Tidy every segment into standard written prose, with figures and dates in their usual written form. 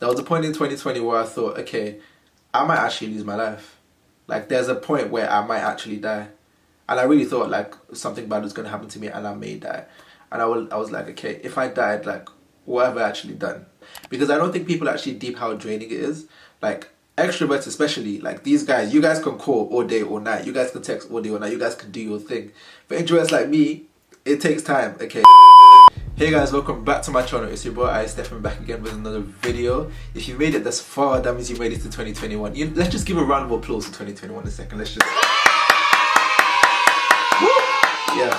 There was a point in 2020 where I thought, okay, I might actually lose my life. Like, there's a point where I might actually die. And I really thought, like, something bad was going to happen to me and I may die. And I was like, okay, if I died, like, what have I actually done? Because I don't think people actually deep how draining it is. Like, extroverts especially, like these guys, you guys can call all day, all night. You guys can text all day, all night. You guys can do your thing. For introverts like me, it takes time, okay? Hey guys, welcome back to my channel. It's your boy Stefan back again with another video. If you made it this far, that means you made it to 2021. Let's just give a round of applause to 2021 a second. Let's just... Yeah.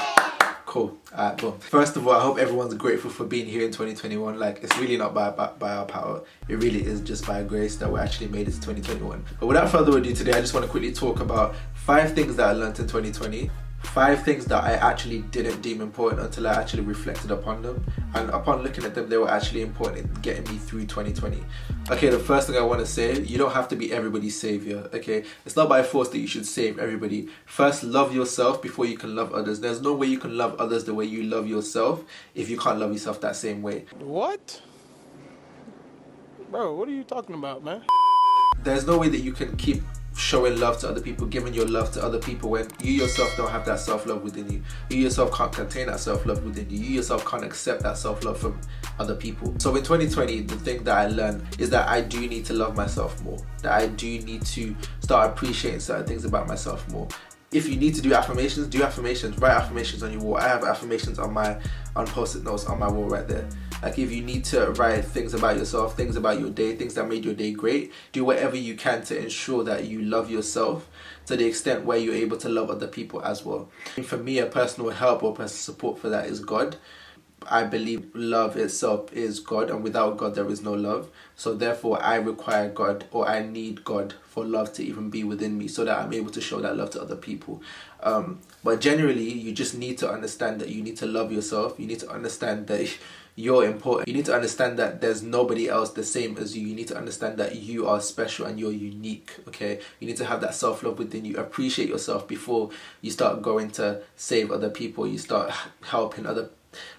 Cool. Alright, boom. First of all, I hope everyone's grateful for being here in 2021. Like, it's really not by our power. It really is just by grace that we actually made it to 2021. But without further ado, today I just want to quickly talk about 5 things that I learned in 2020. 5 things that I actually didn't deem important until I actually reflected upon them. And upon looking at them, they were actually important in getting me through 2020. Okay, the first thing I want to say, you don't have to be everybody's savior, okay? It's not by force that you should save everybody. First, love yourself before you can love others. There's no way you can love others the way you love yourself if you can't love yourself that same way. What? Bro, what are you talking about, man? There's no way that you can keep showing love to other people, giving your love to other people when you yourself don't have that self-love within you. You yourself can't contain that self-love within you. You yourself can't accept that self-love from other people. So in 2020, the thing that I learned is that I do need to love myself more. That I do need to start appreciating certain things about myself more. If you need to do affirmations, do affirmations. Write affirmations on your wall. I have affirmations on post-it notes on my wall right there. Like, if you need to write things about yourself, things about your day, things that made your day great, do whatever you can to ensure that you love yourself to the extent where you're able to love other people as well. And for me, a personal help or personal support for that is God. I believe love itself is God, and without God there is no love. So therefore I require God, or I need God for love to even be within me so that I'm able to show that love to other people. But generally, you just need to understand that you need to love yourself. You need to understand that you're important. You need to understand that there's nobody else the same as you. You need to understand that you are special and you're unique, okay? You need to have that self-love within you. Appreciate yourself before you start going to save other people. You start helping other...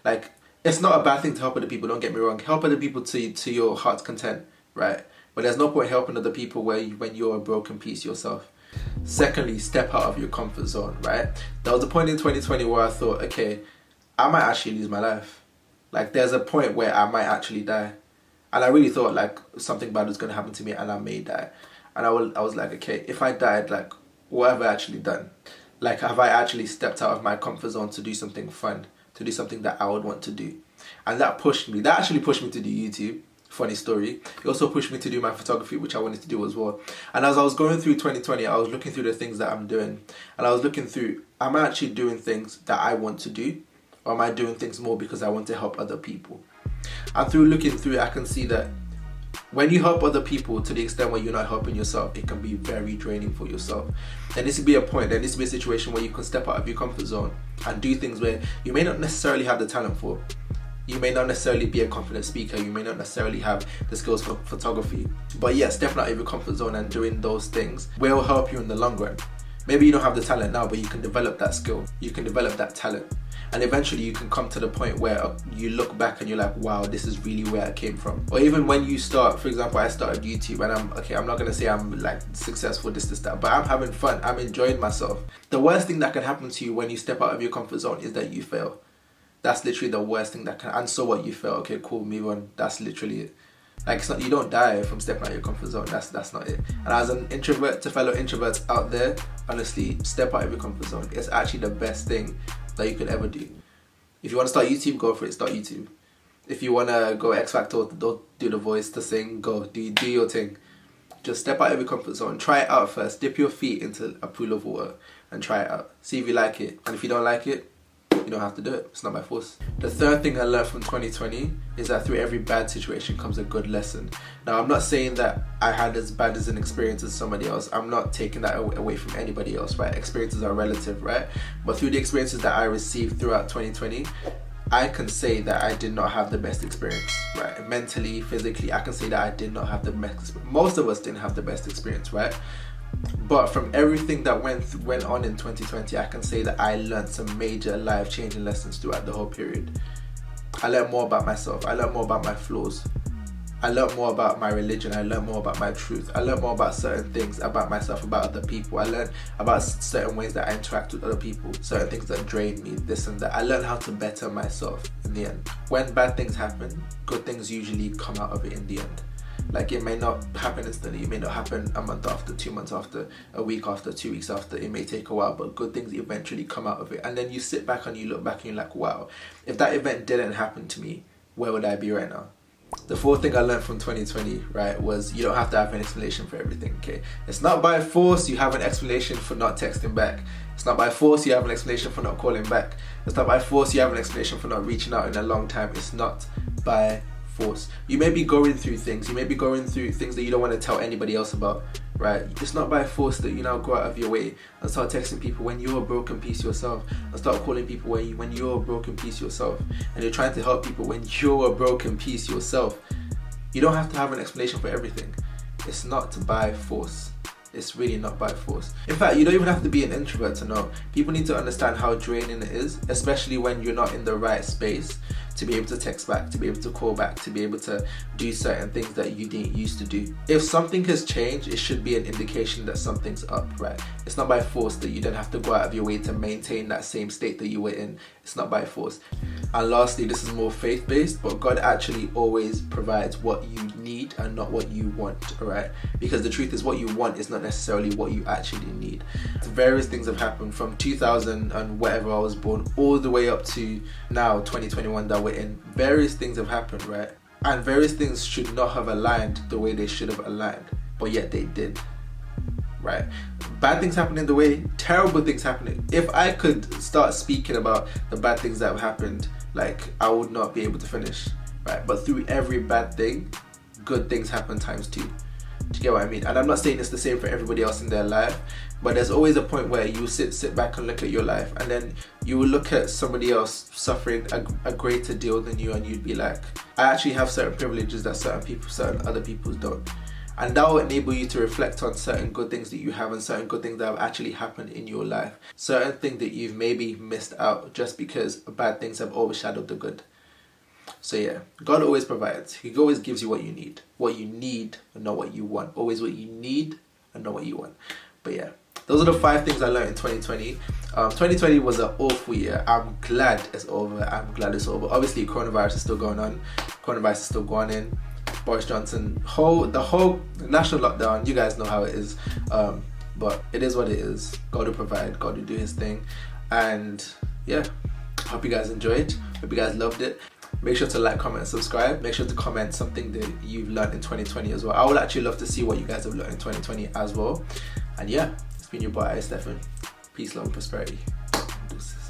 Like, it's not a bad thing to help other people, don't get me wrong. Help other people to your heart's content, right? But there's no point helping other people when you're a broken piece yourself. Secondly, step out of your comfort zone, right? There was a point in 2020 where I thought, okay, I might actually lose my life. Like, there's a point where I might actually die. And I really thought, like, something bad was going to happen to me and I may die. And I was like, okay, if I died, like, what have I actually done? Like, have I actually stepped out of my comfort zone to do something fun? To do something that I would want to do? And that actually pushed me to do YouTube. Funny story. It also pushed me to do my photography, which I wanted to do as well. And as I was going through 2020, I was looking through the things that I'm doing. And I was looking through, am I actually doing things that I want to do? Or am I doing things more because I want to help other people? And through looking through it, I can see that when you help other people to the extent where you're not helping yourself, it can be very draining for yourself. There needs to be a point, there needs to be a situation where you can step out of your comfort zone and do things where you may not necessarily have the talent for. You may not necessarily be a confident speaker, you may not necessarily have the skills for photography. But yes, stepping out of your comfort zone and doing those things will help you in the long run. Maybe you don't have the talent now, but you can develop that skill. You can develop that talent. And eventually you can come to the point where you look back and you're like, wow, this is really where I came from. Or even when you start, for example, I started YouTube and I'm not going to say I'm like successful, this, that, but I'm having fun. I'm enjoying myself. The worst thing that can happen to you when you step out of your comfort zone is that you fail. That's literally the worst thing that can, and so what, you fail, okay, cool, move on. That's literally it. Like, it's not, you don't die from stepping out of your comfort zone. That's not it. And as an introvert to fellow introverts out there, honestly, step out of your comfort zone. It's actually the best thing that you could ever do. If you want to start YouTube, go for it, start YouTube. If you want to go X Factor, don't do the voice to sing, go, do your thing. Just step out of your comfort zone, try it out first, dip your feet into a pool of water and try it out. See if you like it, and if you don't like it, you don't have to do it. It's not by force. The third thing I learned from 2020 is that through every bad situation comes a good lesson. Now, I'm not saying that I had as bad as an experience as somebody else. I'm not taking that away from anybody else, right? Experiences are relative, right? But through the experiences that I received throughout 2020, I can say that I did not have the best experience, right? Mentally, physically, I can say that I did not have the best experience. Most of us didn't have the best experience, right? But from everything that went on in 2020, I can say that I learned some major life-changing lessons throughout the whole period. I learned more about myself. I learned more about my flaws. I learned more about my religion. I learned more about my truth. I learned more about certain things about myself, about other people. I learned about certain ways that I interact with other people, certain things that drain me, this and that. I learned how to better myself in the end. When bad things happen, good things usually come out of it in the end. Like, it may not happen instantly, it may not happen a month after, 2 months after, a week after, 2 weeks after. It may take a while, but good things eventually come out of it. And then you sit back and you look back and you're like, wow, if that event didn't happen to me, where would I be right now? The fourth thing I learned from 2020, right, was you don't have to have an explanation for everything, okay? It's not by force you have an explanation for not texting back. It's not by force you have an explanation for not calling back. It's not by force you have an explanation for not reaching out in a long time. It's not by force. You may be going through things. You may be going through things that you don't want to tell anybody else about, right? It's not by force that you now go out of your way and start texting people when you're a broken piece yourself, and start calling people when you're a broken piece yourself, and you're trying to help people when you're a broken piece yourself. You don't have to have an explanation for everything. It's not by force. It's really not by force. In fact, you don't even have to be an introvert to know. People need to understand how draining it is, especially when you're not in the right space to be able to text back, to be able to call back, to be able to do certain things that you didn't used to do. If something has changed, it should be an indication that something's up, right? It's not by force that you don't have to go out of your way to maintain that same state that you were in. It's not by force. And lastly, this is more faith-based, but God actually always provides what you need and not what you want, alright? Because the truth is, what you want is not necessarily what you actually need. Various things have happened from 2000 and whatever I was born all the way up to now 2021 that we're in. Various things have happened, right? And various things should not have aligned the way they should have aligned, but yet they did, right? Bad things happening the way, terrible things happening. If I could start speaking about the bad things that have happened, like, I would not be able to finish, right? But through every bad thing, good things happen times 2. Do you get what I mean? And I'm not saying it's the same for everybody else in their life, but there's always a point where you sit back and look at your life, and then you will look at somebody else suffering a greater deal than you, and you'd be like, I actually have certain privileges that certain other people don't. And that will enable you to reflect on certain good things that you have and certain good things that have actually happened in your life. Certain things that you've maybe missed out just because bad things have overshadowed the good. So yeah, God always provides. He always gives you what you need. What you need and not what you want. Always what you need and not what you want. But yeah, those are the 5 things I learned in 2020. 2020 was an awful year. I'm glad it's over. I'm glad it's over. Obviously, coronavirus is still going on. Coronavirus is still going in. Boris Johnson, the whole national lockdown, you guys know how it is. But it is what it is. God will provide. God will do his thing. And yeah, hope you guys enjoyed. Hope you guys loved it. Make sure to like, comment, and subscribe. Make sure to comment something that you've learned in 2020 as well. I would actually love to see what you guys have learned in 2020 as well. And yeah, it's been your boy, Stefan. Peace, love, and prosperity. Deuces.